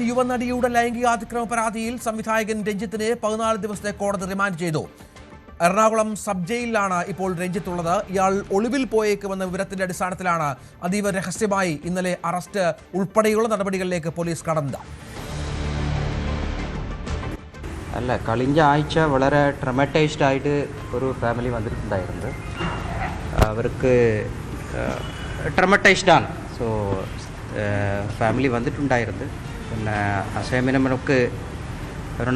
യുവനടിയുടെ ലൈംഗികാതിക്രമ പരാതിയിൽ സംവിധായകൻ രഞ്ജിത്തിനെ 14 ദിവസത്തെ കോടതി റിമാൻഡ് ചെയ്തു. എറണാകുളം സബ് ജയിലിലാണ് ഇപ്പോൾ രഞ്ജിത്തുള്ളത്. ഇയാൾ ഒളിവിൽ പോയേക്കുമെന്ന വിവരത്തിന്റെ അടിസ്ഥാനത്തിലാണ് അതീവ രഹസ്യമായി ഇന്നലെ അറസ്റ്റ് ഉൾപ്പെടെയുള്ള നടപടികളിലേക്ക് പോലീസ് കടന്നത്. അല്ല, കഴിഞ്ഞ ആഴ്ച വളരെ ട്രമറ്റൈസ്ഡ് ആയിട്ട് ഒരു ഫാമിലി വന്നിട്ടുണ്ടായിരുന്നു. അവർക്ക് ട്രമറ്റൈസ്ഡാണ്. സോ ഫാമിലി വന്നിട്ടുണ്ടായിരുന്നു. പിന്നെ അസൈൻമെൻറ്റ് നമുക്ക്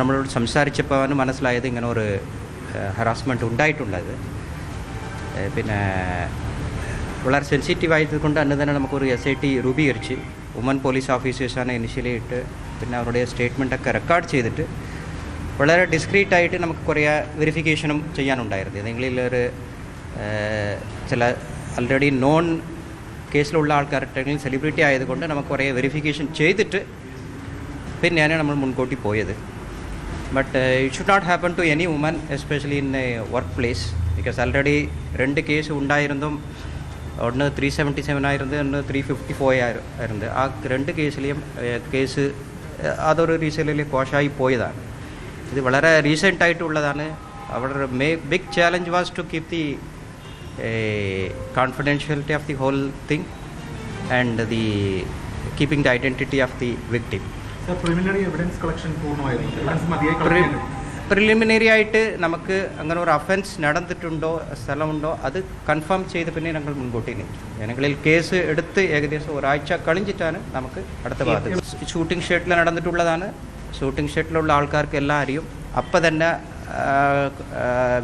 നമ്മളോട് സംസാരിച്ചപ്പോൾ മനസ്സിലായത് ഇങ്ങനെ ഒരു ഹറാസ്മെൻറ്റ് ഉണ്ടായിട്ടുള്ളത്. പിന്നെ വളരെ സെൻസിറ്റീവ് ആയതുകൊണ്ട് അന്ന് തന്നെ നമുക്കൊരു SIT രൂപീകരിച്ച് വുമൻ പോലീസ് ഓഫീസേഴ്സാണ് ഇനിഷ്യലി ഇട്ട് പിന്നെ അവരുടെ സ്റ്റേറ്റ്മെൻറ്റൊക്കെ റെക്കോർഡ് ചെയ്തിട്ട് വളരെ ഡിസ്ക്രീറ്റായിട്ട് നമുക്ക് കുറേ വെരിഫിക്കേഷനും ചെയ്യാനുണ്ടായിരുന്നു. ഏതെങ്കിലും ഒരു ചില ആൾറെഡി നോൺ കേസിലുള്ള ആൾക്കാരുടെ സെലിബ്രിറ്റി ആയതുകൊണ്ട് നമുക്ക് കുറേ വെരിഫിക്കേഷൻ ചെയ്തിട്ട് പിന്നെയാണ് നമ്മൾ മുൻകൂട്ടി പോയത്. But it should not happen to any woman, especially in a workplace. Because already 2 case ഉണ്ടായിരുന്നതും ഒന്ന് 377 ആയിരുന്നു, ഒന്ന് 354 ആയിരുന്നു. ആ 2 കേസിലെയും കേസ് അതൊരു റീസണിൽ കോഷായി പോയതാണ്. ഇത് വളരെ റീസെൻ്റ് ആയിട്ടുള്ളതാണ്. അവരുടെ big challenge was to keep the confidentiality of the whole thing and the keeping the identity of the victim. So preliminary evidence collection പൂർണ്ണമായിരുന്നു. എവിഡൻസ് മതിയായി കളക്ട് ചെയ്യുന്നു. പ്രിലിമിനറി ആയിട്ട് നമുക്ക് അങ്ങനെ ഒരു അഫൻസ് നടന്നിട്ടുണ്ടോ സ്ഥലമുണ്ടോ അത് കൺഫേം ചെയ്ത് പിന്നെ ഞങ്ങൾ മുൻകൂട്ടി നിൽക്കും. ഞങ്ങളിൽ കേസ് എടുത്ത് ഏകദേശം ഒരാഴ്ച കഴിഞ്ഞിട്ടാണ് നമുക്ക് അടുത്ത ഭാഗത്ത്. ഷൂട്ടിംഗ് ഷെഡിൽ നടന്നിട്ടുള്ളതാണ്. ഷൂട്ടിംഗ് ഷെഡിലുള്ള ആൾക്കാർക്ക് എല്ലാം അറിയും. അപ്പം തന്നെ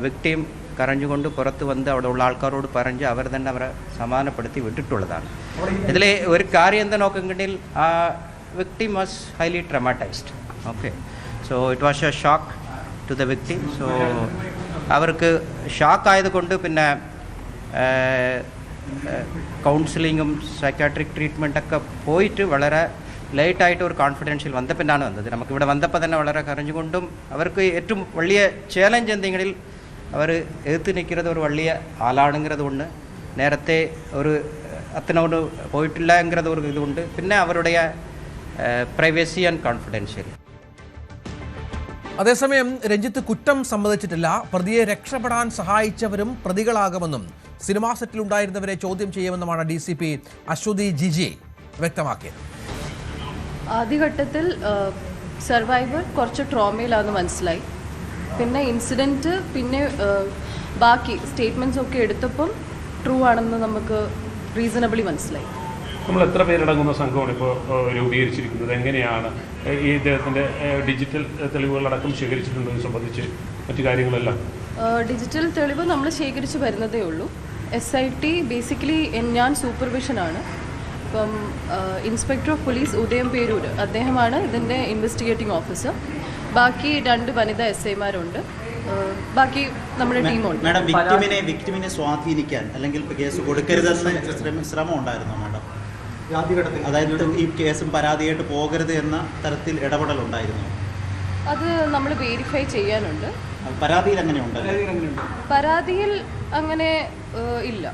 വിക്ടിം കരഞ്ഞുകൊണ്ട് പുറത്ത് വന്ന് അവിടെ ഉള്ള ആൾക്കാരോട് പറഞ്ഞ് അവർ തന്നെ അവരെ സമാധാനപ്പെടുത്തി വിട്ടിട്ടുള്ളതാണ്. ഇതിൽ ഒരു കാര്യം എന്താ നോക്കുന്നുണ്ടെങ്കിൽ ആ victim was highly traumatised. Okay, so it was a shock to the victim. So അവർക്ക് ഷോക്ക് ആയതുകൊണ്ട് പിന്നെ കൗൺസിലിങ്ങും സൈക്കാട്രിക് ട്രീറ്റ്മെൻറ്റൊക്കെ പോയിട്ട് വളരെ ലേറ്റായിട്ട് ഒരു കോൺഫിഡൻഷ്യൽ വന്നപ്പോഴാണ് വന്നത്. നമുക്കിവിടെ വന്നപ്പോൾ തന്നെ വളരെ കരഞ്ഞുകൊണ്ടും അവർക്ക് ഏറ്റവും വലിയ ചാലഞ്ച് എന്തെങ്കിലും അവർ എഴുത്ത് നിൽക്കുന്നത് ഒരു വലിയ ആളാണെങ്கிறது കൊണ്ട് നേരത്തെ ഒരു അത്തനോട് പോയിട്ടില്ല എങ്கிறது ഒരു ഇതുകൊണ്ട് പിന്നെ അവരുടെ പ്രൈവസി ആൻഡ് കോൺഫിഡൻഷ്യൽ. അതേസമയം രഞ്ജിത്ത് കുറ്റം സമ്മതിച്ചിട്ടില്ല. പ്രതിയെ രക്ഷപ്പെടാൻ സഹായിച്ചവരും പ്രതികളാകുമെന്നും സിനിമാ സെറ്റിലുണ്ടായിരുന്നവരെ ചോദ്യം ചെയ്യുമെന്നുമാണ് DCP അശ്വതി ജിജി വ്യക്തമാക്കിയത്. ആദ്യഘട്ടത്തിൽ സർവൈവർ കുറച്ച് ട്രോമയിലാണെന്ന് മനസ്സിലായി. പിന്നെ ഇൻസിഡൻറ്റ് പിന്നെ ബാക്കി സ്റ്റേറ്റ്മെൻറ്റ്സ് ഒക്കെ എടുത്തപ്പം ട്രൂ ആണെന്ന് നമുക്ക് റീസണബിളി മനസ്സിലായി. നമ്മൾ എത്ര പേരടങ്ങുന്ന സംഘമാണ് ഇപ്പോൾ രൂപീകരിച്ചിരിക്കുന്നത്? എങ്ങനെയാണ് ഈ ഇദ്ദേഹത്തിൻ്റെ ഡിജിറ്റൽ തെളിവുകളടക്കം ശേഖരിച്ചിട്ടുണ്ടോ സംബന്ധിച്ച് മറ്റു കാര്യങ്ങളെല്ലാം? ഡിജിറ്റൽ തെളിവ് നമ്മൾ ശേഖരിച്ച് വരുന്നതേ ഉള്ളൂ. SIT ബേസിക്കലി ഞാൻ സൂപ്പർവിഷനാണ്. ഇപ്പം ഇൻസ്പെക്ടർ ഓഫ് പോലീസ് ഉദയം പേരൂർ അദ്ദേഹമാണ് ഇതിൻ്റെ ഇൻവെസ്റ്റിഗേറ്റിംഗ് ഓഫീസർ. ബാക്കി 2 വനിതാ SIമാരുണ്ട്. ബാക്കി നമ്മുടെ ടീമുണ്ട്. മാഡം, വിക്ടിമിനെ സ്വാധീനിക്കാൻ അല്ലെങ്കിൽ കേസ് കൊടുക്കരുതെന്ന് ശ്രമം ഉണ്ടായിരുന്നോ മാഡം? അതായത് ഈ കേസും പരാതിയായിട്ട് പോകരുത് എന്ന തരത്തിൽ ഇടപെടലുണ്ടായിരുന്നു? അത് നമ്മൾ വെരിഫൈ ചെയ്യാനുണ്ട്. പരാതിയിൽ അങ്ങനെയുണ്ട്? പരാതിയിൽ അങ്ങനെ ഇല്ല.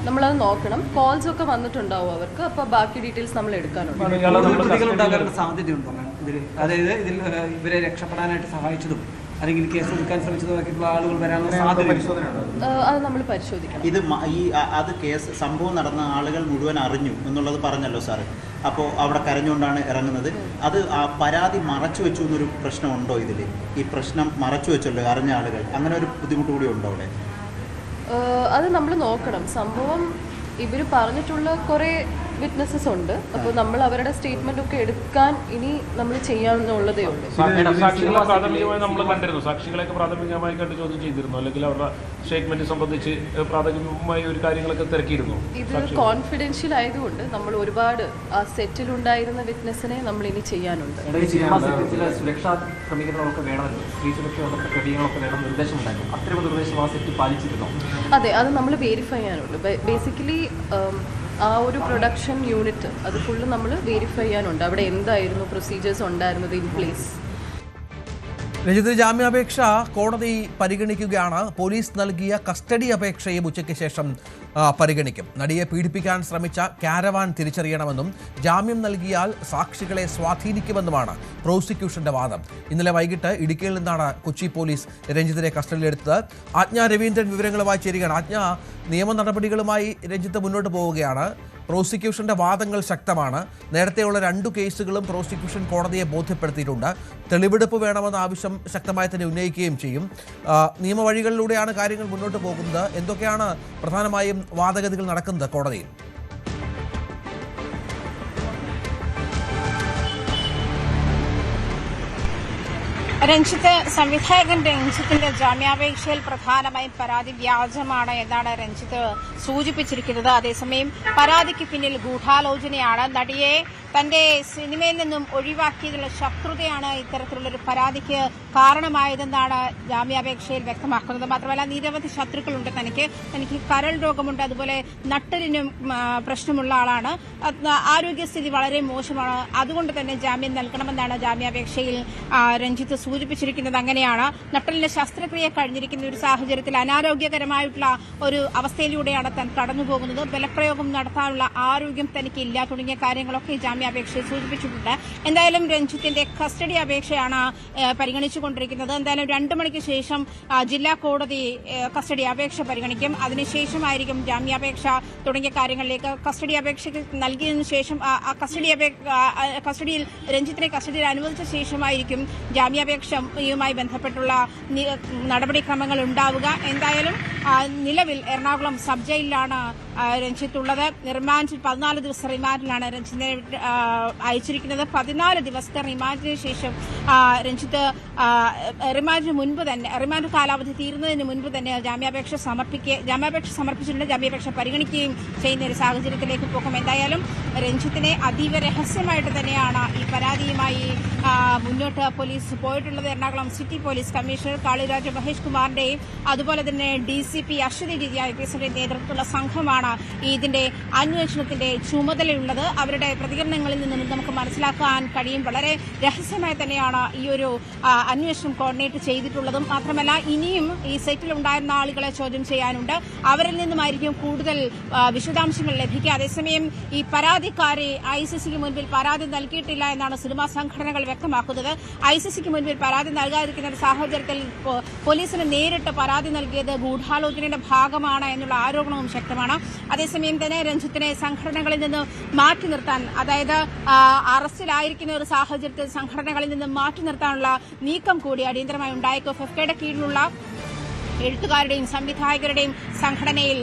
നമ്മളത് നോക്കണം. കോൾസ് ഒക്കെ വന്നിട്ടുണ്ടാവും അവർക്ക്. അപ്പോൾ ബാക്കി ഡീറ്റെയിൽസ് നമ്മൾ എടുക്കാനുണ്ട്. സാധ്യതയുണ്ടോ ഇതിൽ? അതായത് ഇതിൽ ഇവരെ രക്ഷപ്പെടാനായിട്ട് സഹായിച്ചതും അല്ലെങ്കിൽ കേസ് എടുക്കാൻ ശ്രമിച്ചതുമായിട്ടുള്ള ആളുകൾ വരാനുള്ള സാധ്യത അത് നമ്മൾ പരിശോധിക്കണം. ഇത് അത് കേസ് സംഭവം നടന്ന ആളുകൾ മുഴുവൻ അറിഞ്ഞു എന്നുള്ളത് പറഞ്ഞല്ലോ സാറ്. അപ്പോൾ അവിടെ കരഞ്ഞുകൊണ്ടാണ് ഇറങ്ങുന്നത്. അത് ആ പരാതി മറച്ചു വെച്ചു എന്നൊരു പ്രശ്നമുണ്ടോ ഇതിൽ? ഈ പ്രശ്നം മറച്ചു വെച്ചല്ലോ അറിഞ്ഞ ആളുകൾ, അങ്ങനെ ഒരു ബുദ്ധിമുട്ട് കൂടി ഉണ്ടോ അവിടെ? അത് നമ്മൾ നോക്കണം. സംഭവം ഇവർ പറഞ്ഞിട്ടുള്ള കുറേ വിറ്റ്നസ്സസ് ഉണ്ട്. അപ്പോൾ നമ്മൾ അവരുടെ സ്റ്റേറ്റ്മെന്റ് ഒക്കെ എടുക്കാൻ ഇനി നമ്മൾ ചെയ്യാവുന്നുള്ളതേ ഉള്ളൂ. സാക്ഷികളെ പ്രാഥമികമായി നമ്മൾ കണ്ടിരുന്നു. സാക്ഷികളെയൊക്കെ പ്രാഥമികമായി കണ്ട് ചോദ്യം ചെയ്തിരുന്നു, അല്ലെങ്കിൽ അവരുടെ സ്റ്റേറ്റ്മെന്റ് സംബന്ധിച്ച് പ്രാഥമികമായി ഒരു കാര്യങ്ങളൊക്കെ തിരക്കിയിരുന്നു. ഇത് കോൺഫിഡൻഷ്യൽ ആയതുകൊണ്ട് നമ്മൾ ഒരുപാട് ആ സെറ്റിലുണ്ടായിരുന്ന വിറ്റ്നസിനെ നമ്മൾ ഇനി ചെയ്യാനുണ്ട്. സുരക്ഷാ ക്രമീകരണങ്ങളൊക്കെ വേണമല്ലോ, സ്ത്രീ സുരക്ഷ ക്രമീകരണങ്ങളൊക്കെ വേണം നിർദ്ദേശമുണ്ടായിരുന്നു. അത്തരം നിർദ്ദേശം ആ സെറ്റ് പാലിച്ചിരുന്നു? അതെ, അത് നമ്മൾ വെരിഫൈ ചെയ്യാനുണ്ട്. ബേസിക്കലി ആ ഒരു പ്രൊഡക്ഷൻ യൂണിറ്റ് അത് ഫുള്ള് നമ്മൾ വെരിഫൈ ചെയ്യാനുണ്ട്. അവിടെ എന്തായിരുന്നു പ്രൊസീജിയേഴ്സ് ഉണ്ടായിരുന്നത് ഇൻ പ്ലേസ്. രഞ്ജിത്തിന്റെ ജാമ്യാപേക്ഷ കോടതി പരിഗണിക്കുകയാണ്. പോലീസ് നൽകിയ കസ്റ്റഡി അപേക്ഷയും ഉച്ചയ്ക്ക് ശേഷം പരിഗണിക്കും. നടിയെ പീഡിപ്പിക്കാൻ ശ്രമിച്ച കാരവാൻ തിരിച്ചറിയണമെന്നും ജാമ്യം നൽകിയാൽ സാക്ഷികളെ സ്വാധീനിക്കുമെന്നുമാണ് പ്രോസിക്യൂഷന്റെ വാദം. ഇന്നലെ വൈകിട്ട് ഇടുക്കിയിൽ നിന്നാണ് കൊച്ചി പോലീസ് രഞ്ജിത്തിനെ കസ്റ്റഡിയിലെടുത്തത്. ആജ്ഞ രവീന്ദ്രൻ വിവരങ്ങളുമായി ചേരുകയാണ്. ആജ്ഞ, നിയമ നടപടികളുമായി രഞ്ജിത്ത് മുന്നോട്ട് പോവുകയാണ്. പ്രോസിക്യൂഷന്റെ വാദങ്ങൾ ശക്തമാണ്. നേരത്തെയുള്ള 2 കേസുകളും പ്രോസിക്യൂഷൻ കോടതിയെ ബോധ്യപ്പെടുത്തിയിട്ടുണ്ട്. തെളിവെടുപ്പ് വേണമെന്ന ആവശ്യം ശക്തമായി തന്നെ ഉന്നയിക്കുകയും ചെയ്യും. നിയമവഴികളിലൂടെയാണ് കാര്യങ്ങൾ മുന്നോട്ട് പോകുന്നത്. എന്തൊക്കെയാണ് പ്രധാനമായും വാദഗതികൾ നടക്കുന്നത് കോടതിയിൽ? സംവിധായകൻ രഞ്ജിത്തിന്റെ ജാമ്യാപേക്ഷയിൽ പ്രധാനമായും പരാതി വ്യാജമാണ് എന്നാണ് രഞ്ജിത്ത് സൂചിപ്പിച്ചിരിക്കുന്നത്. അതേസമയം പരാതിക്ക് പിന്നിൽ ഗൂഢാലോചനയാണ്. നടിയെ തന്റെ സിനിമയിൽ നിന്നും ഒഴിവാക്കിയതിലുള്ള ശത്രുതയാണ് ഇത്തരത്തിലുള്ളൊരു പരാതിക്ക് കാരണമായതെന്നാണ് ജാമ്യാപേക്ഷയിൽ വ്യക്തമാക്കുന്നത്. മാത്രമല്ല, നിരവധി ശത്രുക്കളുണ്ട് തനിക്ക് കരൾ രോഗമുണ്ട്, അതുപോലെ നട്ടലിനും പ്രശ്നമുള്ള ആളാണ്, ആരോഗ്യസ്ഥിതി വളരെ മോശമാണ്, അതുകൊണ്ട് തന്നെ ജാമ്യം നൽകണമെന്നാണ് ജാമ്യാപേക്ഷയിൽ രഞ്ജിത്ത് സൂചിപ്പിച്ചിരിക്കുന്നത്. അങ്ങനെയാണ് നട്ടലിന്റെ ശസ്ത്രക്രിയ കഴിഞ്ഞിരിക്കുന്ന ഒരു സാഹചര്യത്തിൽ അനാരോഗ്യകരമായിട്ടുള്ള ഒരു അവസ്ഥയിലൂടെയാണ് താൻ കടന്നുപോകുന്നത്. ബലപ്രയോഗം നടത്താനുള്ള ആരോഗ്യം തനിക്കില്ല തുടങ്ങിയ കാര്യങ്ങളൊക്കെ ജാമ്യാപേക്ഷയിൽ സൂചിപ്പിച്ചിട്ടുണ്ട്. എന്തായാലും രഞ്ജിത്തിന്റെ കസ്റ്റഡി അപേക്ഷയാണ് പരിഗണിച്ചുകൊണ്ടിരിക്കുന്നത്. എന്തായാലും 2 മണിക്ക് ശേഷം ജില്ലാ കോടതി കസ്റ്റഡി അപേക്ഷ പരിഗണിക്കും. അതിനുശേഷമായിരിക്കും ജാമ്യാപേക്ഷ തുടങ്ങിയ കാര്യങ്ങളിലേക്ക്. കസ്റ്റഡി അപേക്ഷ നൽകിയതിനു ശേഷം കസ്റ്റഡിയിൽ രഞ്ജിത്തിനെ കസ്റ്റഡിയിൽ അനുവദിച്ച ശേഷമായിരിക്കും ജാമ്യാപേക്ഷയുമായി ബന്ധപ്പെട്ടുള്ള നടപടിക്രമങ്ങൾ ഉണ്ടാവുക. എന്തായാലും നിലവിൽ എറണാകുളം സബ് ജയിലിലാണ് രഞ്ജിത്ത് ഉള്ളത്. 14 ദിവസത്തെ റിമാൻഡിലാണ് രഞ്ജിത്തിനെ അയച്ചിരിക്കുന്നത്. 14 ദിവസത്തെ റിമാൻഡിന് ശേഷം രഞ്ജിത്ത് റിമാൻഡിന് മുൻപ് തന്നെ, റിമാൻഡ് കാലാവധി തീരുന്നതിന് മുൻപ് തന്നെ ജാമ്യാപേക്ഷ സമർപ്പിച്ചിട്ടുണ്ട്. ജാമ്യാപേക്ഷ പരിഗണിക്കുകയും ചെയ്യുന്ന ഒരു സാഹചര്യത്തിലേക്ക് പോകും. എന്തായാലും രഞ്ജിത്തിനെ അതീവ രഹസ്യമായിട്ട് തന്നെയാണ് ഈ പരാതിയുമായി മുന്നോട്ട് പോലീസ് പോയിട്ടുള്ളത്. Ernakulam city police commissioner Kaliraj Mahesh കുമാറിന്റെയും അതുപോലെ തന്നെ DCP അശ്വതി ഐപിഎസിന്റെ നേതൃത്വത്തിലുള്ള സംഘമാണ് ഇതിന്റെ അന്വേഷണത്തിന്റെ ചുമതലയുള്ളത്. അവരുടെ പ്രതികരണങ്ങളിൽ നിന്നും നമുക്ക് മനസ്സിലാക്കാൻ കഴിയും വളരെ രഹസ്യമായി തന്നെയാണ് ഈ ഒരു അന്വേഷണം കോർഡിനേറ്റ് ചെയ്തിട്ടുള്ളതും. മാത്രമല്ല, ഇനിയും ഈ സെറ്റിൽ ഉണ്ടായിരുന്ന ആളുകളെ ചോദ്യം ചെയ്യാനുണ്ട്. അവരിൽ നിന്നുമായിരിക്കും കൂടുതൽ വിശദാംശങ്ങൾ ലഭിക്കുക. അതേസമയം ഈ പരാതിക്കാരെ ICCക്ക് മുൻപിൽ പരാതി നൽകിയിട്ടില്ല എന്നാണ് സിനിമാ സംഘടനകൾ വ്യക്തമാക്കുന്നത്. ICCക്ക് മുൻപിൽ പരാതി നൽകാതിരിക്കുന്ന ഒരു സാഹചര്യത്തിൽ പോലീസിന് നേരിട്ട് പരാതി നൽകിയത് ഗൂഢാലോചനയുടെ ഭാഗമാണ് എന്നുള്ള ആരോപണവും ശക്തമാണ്. അതേസമയം തന്നെ രഞ്ജിത്തിനെ സംഘടനകളിൽ നിന്ന് മാറ്റി നിർത്താൻ, അതായത് അറസ്റ്റിലായിരിക്കുന്ന ഒരു സാഹചര്യത്തിൽ സംഘടനകളിൽ നിന്ന് മാറ്റി നിർത്താനുള്ള നീക്കം കൂടി അടിയന്തരമായി ഉണ്ടായേക്കും. FEFCAയുടെ കീഴിലുള്ള എഴുത്തുകാരുടെയും സംവിധായകരുടെയും സംഘടനയിൽ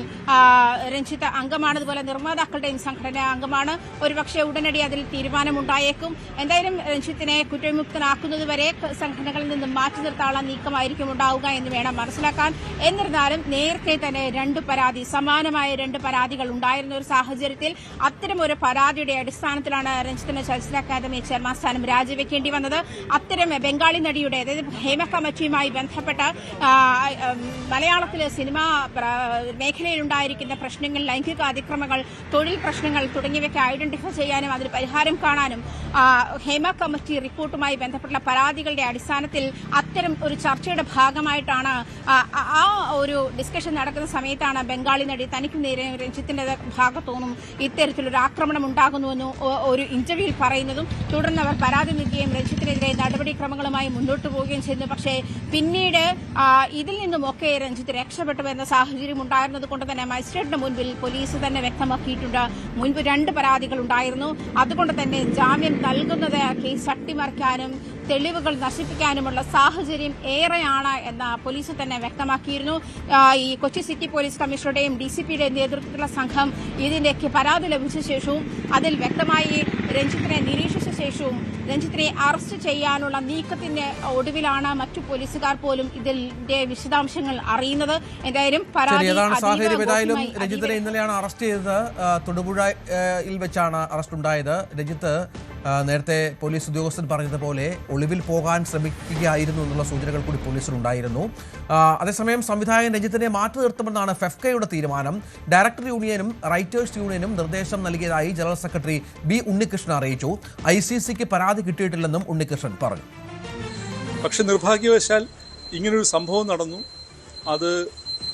രഞ്ജിത്ത് അംഗമാണ്. അതുപോലെ നിർമ്മാതാക്കളുടെയും സംഘടന അംഗമാണ്. ഒരുപക്ഷെ ഉടനടി അതിൽ തീരുമാനമുണ്ടായേക്കും. എന്തായാലും രഞ്ജിത്തിനെ കുറ്റവിമുക്തനാക്കുന്നതുവരെ സംഘടനകളിൽ നിന്ന് മാറ്റി നിർത്താനുള്ള നീക്കമായിരിക്കും ഉണ്ടാവുക എന്ന് വേണം മനസ്സിലാക്കാൻ. എന്നിരുന്നാലും നേരത്തെ തന്നെ സമാനമായ 2 പരാതികൾ ഉണ്ടായിരുന്ന ഒരു സാഹചര്യത്തിൽ അത്തരമൊരു പരാതിയുടെ അടിസ്ഥാനത്തിലാണ് രഞ്ജിത്തിന് ചലച്ചിത്ര അക്കാദമി ചെയർമാൻ സ്ഥാനം രാജിവെക്കേണ്ടി വന്നത്. അത്തരം ബംഗാളി നടിയുടെ, അതായത് ഹേമ കമ്മിറ്റിയുമായി ബന്ധപ്പെട്ട മലയാളത്തിലെ സിനിമാ മേഖലയിലുണ്ടായിരിക്കുന്ന പ്രശ്നങ്ങൾ, ലൈംഗിക അതിക്രമങ്ങൾ, തൊഴിൽ പ്രശ്നങ്ങൾ തുടങ്ങിയവയ്ക്ക് ഐഡന്റിഫൈ ചെയ്യാനും അതിന് പരിഹാരം കാണാനും ഹേമ കമ്മിറ്റി റിപ്പോർട്ടുമായി ബന്ധപ്പെട്ടുള്ള പരാതികളുടെ അടിസ്ഥാനത്തിൽ അത്തരം ഒരു ചർച്ചയുടെ ഭാഗമായിട്ടാണ് ആ ഒരു ഡിസ്കഷൻ നടക്കുന്ന സമയത്താണ് ബംഗാളി നടി തനിക്ക് നേരെ രഞ്ജിത്തിന്റെ ഭാഗത്തുനിന്നും ഇത്തരത്തിലൊരു ആക്രമണം ഉണ്ടാകുന്നുവെന്നും ഒരു ഇന്റർവ്യൂവിൽ പറയുന്നതും തുടർന്ന് അവർ പരാതി നൽകുകയും രഞ്ജിത്തിനെതിരെ നടപടിക്രമങ്ങളുമായി മുന്നോട്ട് പോവുകയും ചെയ്യുന്നു. പക്ഷേ പിന്നീട് ഇതിൽ നിന്നുമൊക്കെ രഞ്ജിത്ത് രക്ഷപ്പെട്ടു എന്ന സാഹചര്യം ഉണ്ടായിരുന്നത് കൊണ്ട് തന്നെ മജിസ്ട്രേറ്റിന് മുൻപിൽ പോലീസ് തന്നെ വ്യക്തമാക്കിയിട്ടുണ്ട്. മുൻപ് 2 പരാതികൾ ഉണ്ടായിരുന്നു. അതുകൊണ്ട് തന്നെ ജാമ്യം നൽകുന്നത് കേസ് അട്ടിമറിക്കാനും തെളിവുകൾ നശിപ്പിക്കാനുമുള്ള സാഹചര്യം ഏറെയാണ് എന്ന് പോലീസ് തന്നെ വ്യക്തമാക്കിയിരുന്നു. ഈ കൊച്ചി സിറ്റി പോലീസ് കമ്മീഷണറുടെയും DCPയുടെയും നേതൃത്വത്തിലുള്ള സംഘം ഇതിന്റെയൊക്കെ പരാതി ലഭിച്ച ശേഷവും അതിൽ വ്യക്തമായി രഞ്ജിത്തിനെ നിരീക്ഷിച്ച ശേഷവും രഞ്ജിത്തിനെ അറസ്റ്റ് ചെയ്യാനുള്ള നീക്കത്തിന്റെ ഒടുവിലാണ് മറ്റു പോലീസുകാർ പോലും ഇതിന്റെ വിശദാംശങ്ങൾ അറിയുന്നത്. എന്തായാലും രഞ്ജിത്തിനെ ഇന്നലെയാണ് അറസ്റ്റ് ചെയ്തത്. തൊടുപുഴയിൽ വെച്ചാണ് അറസ്റ്റ് ഉണ്ടായത്. രഞ്ജിത്ത് നേരത്തെ പോലീസ് ഉദ്യോഗസ്ഥൻ പറഞ്ഞതുപോലെ ഒളിവിൽ പോകാൻ ശ്രമിക്കുകയായിരുന്നു എന്നുള്ള സൂചനകൾ കൂടി പോലീസിനുണ്ടായിരുന്നു. അതേസമയം സംവിധായകൻ രഞ്ജിത്തിനെ മാറ്റി നിർത്തുമെന്നാണ് FEFCAയുടെ തീരുമാനം. ഡയറക്ടർ യൂണിയനും റൈറ്റേഴ്സ് യൂണിയനും നിർദ്ദേശം നൽകിയതായി ജനറൽ സെക്രട്ടറി B ഉണ്ണികൃഷ്ണൻ അറിയിച്ചു. ICCക്ക് പരാതി കിട്ടിയിട്ടില്ലെന്നും ഉണ്ണികൃഷ്ണൻ പറഞ്ഞു. പക്ഷെ നിർഭാഗ്യവശാൽ ഇങ്ങനൊരു സംഭവം നടന്നു. അത്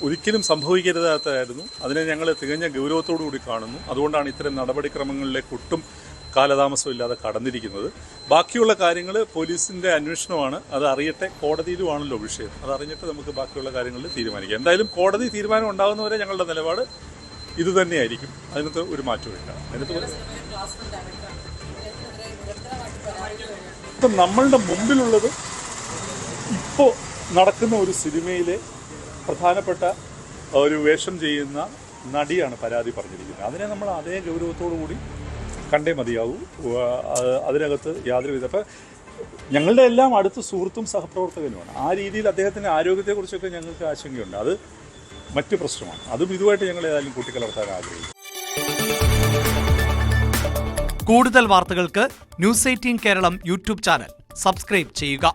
ഒരിക്കലും സംഭവിക്കരുതാത്തതായിരുന്നു. അതിനെ ഞങ്ങൾ തികഞ്ഞ ഗൗരവത്തോടു കൂടി കാണുന്നു. അതുകൊണ്ടാണ് ഇത്തരം നടപടിക്രമങ്ങളിലേക്ക് ഒട്ടും കാലതാമസമില്ലാതെ കടന്നിരിക്കുന്നത്. ബാക്കിയുള്ള കാര്യങ്ങൾ പോലീസിൻ്റെ അന്വേഷണമാണ്. അത് അറിയട്ടെ, കോടതിയിലുമാണല്ലോ വിഷയം. അത് അറിഞ്ഞിട്ട് നമുക്ക് ബാക്കിയുള്ള കാര്യങ്ങളിൽ തീരുമാനിക്കാം. എന്തായാലും കോടതി തീരുമാനം ഉണ്ടാകുന്നവരെ ഞങ്ങളുടെ നിലപാട് ഇത് തന്നെയായിരിക്കും. അതിനകത്ത് ഒരു മാറ്റമില്ല. ഇപ്പം നമ്മളുടെ മുമ്പിലുള്ളത് ഇപ്പോൾ നടക്കുന്ന ഒരു സിനിമയിലെ പ്രധാനപ്പെട്ട ഒരു വേഷം ചെയ്യുന്ന നടിയാണ് പരാതി പറഞ്ഞിരിക്കുന്നത്. അതിനെ നമ്മൾ അതേ ഗൗരവത്തോടു കൂടി കണ്ടേ മതിയാവൂ. അതിനകത്ത് യാതൊരുവിധ അപ്പം ഞങ്ങളുടെ എല്ലാം അടുത്ത സുഹൃത്തും സഹപ്രവർത്തകനുമാണ്. ആ രീതിയിൽ അദ്ദേഹത്തിൻ്റെ ആരോഗ്യത്തെക്കുറിച്ചൊക്കെ ഞങ്ങൾക്ക് ആശങ്കയുണ്ട്. അത് മറ്റു പ്രശ്നമാണ്. അതും ഇതുമായിട്ട് ഞങ്ങൾ ഏതായാലും കൂട്ടിക്കലർത്താൻ ആഗ്രഹിക്കും. കൂടുതൽ വാർത്തകൾക്ക് News 18 Keralam YouTube channel subscribe ചെയ്യുക.